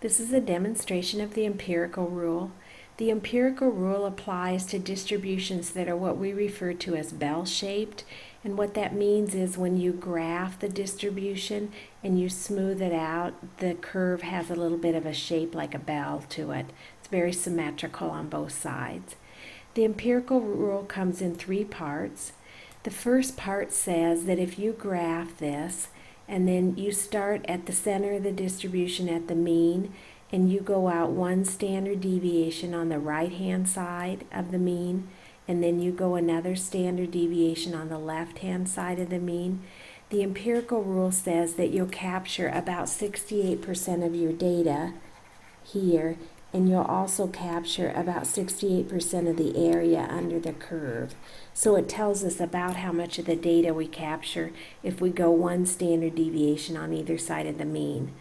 This is a demonstration of the empirical rule. The empirical rule applies to distributions that are what we refer to as bell-shaped, and what that means is when you graph the distribution and you smooth it out, the curve has a little bit of a shape like a bell to it. It's very symmetrical on both sides. The empirical rule comes in three parts. The first part says that if you graph this, and then you start at the center of the distribution at the mean, and you go out one standard deviation on the right-hand side of the mean, and then you go another standard deviation on the left-hand side of the mean, the empirical rule says that you'll capture about 68% of your data here, and you'll also capture about 68% of the area under the curve. So it tells us about how much of the data we capture if we go one standard deviation on either side of the mean.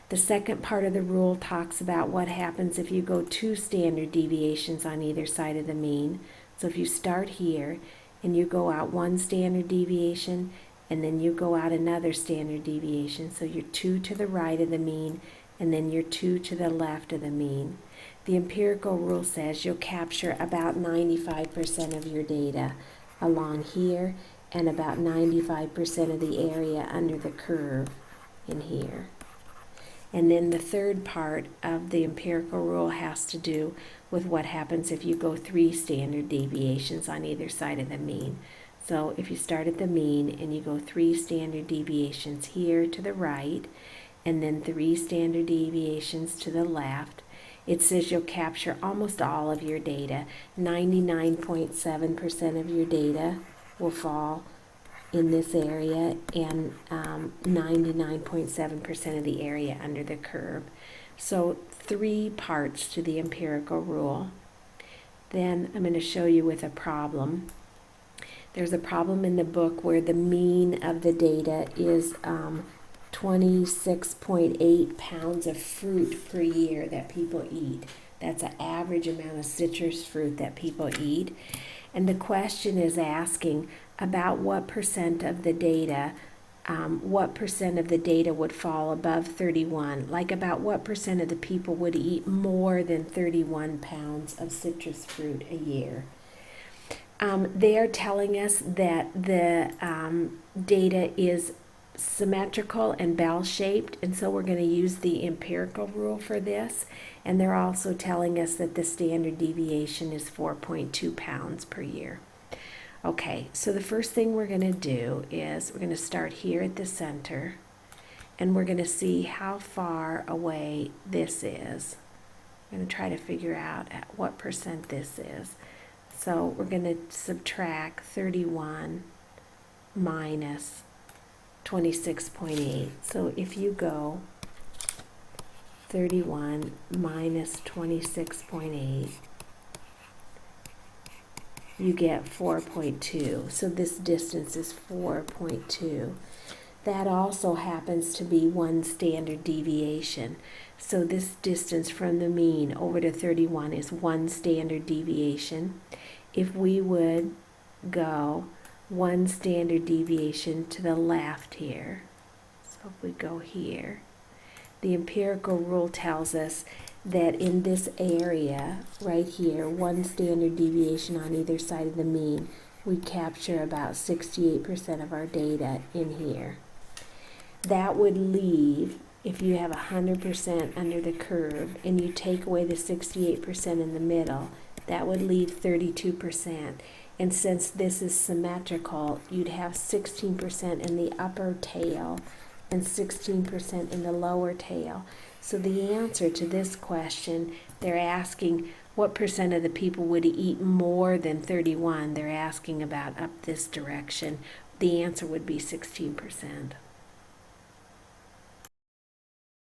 The second part of the rule talks about what happens if you go two standard deviations on either side of the mean. So if you start here and you go out one standard deviation and then you go out another standard deviation, so you're two to the right of the mean and then you're two to the left of the mean. The empirical rule says you'll capture about 95% of your data along here and about 95% of the area under the curve in here. And then the third part of the empirical rule has to do with what happens if you go three standard deviations on either side of the mean. So if you start at the mean and you go three standard deviations here to the right, and then three standard deviations to the left, it says you'll capture almost all of your data. 99.7% of your data will fall in this area, and 99.7% of the area under the curve. So three parts to the empirical rule. Then I'm going to show you with a problem. There's a problem in the book where the mean of the data is 26.8 pounds of fruit per year that people eat. That's an average amount of citrus fruit that people eat. And the question is asking about what percent of the data would fall above 31, like about what percent of the people would eat more than 31 pounds of citrus fruit a year. They are telling us that the data is symmetrical and bell-shaped, and so we're going to use the empirical rule for this. And they're also telling us that the standard deviation is 4.2 pounds per year. Okay, so the first thing we're going to do is we're going to start here at the center, and we're going to see how far away this is. I'm going to try to figure out at what percent this is. So we're going to subtract 31 minus 26.8. So if you go 31 minus 26.8, you get 4.2. So this distance is 4.2. That also happens to be one standard deviation. So this distance from the mean over to 31 is one standard deviation. If we would go one standard deviation to the left here, so if we go here, the empirical rule tells us that in this area right here, one standard deviation on either side of the mean, we capture about 68% of our data in here. That would leave, if you have 100% under the curve and you take away the 68% in the middle, that would leave 32%. And since this is symmetrical, you'd have 16% in the upper tail and 16% in the lower tail. So the answer to this question, they're asking what percent of the people would eat more than 31. They're asking about up this direction. The answer would be 16%.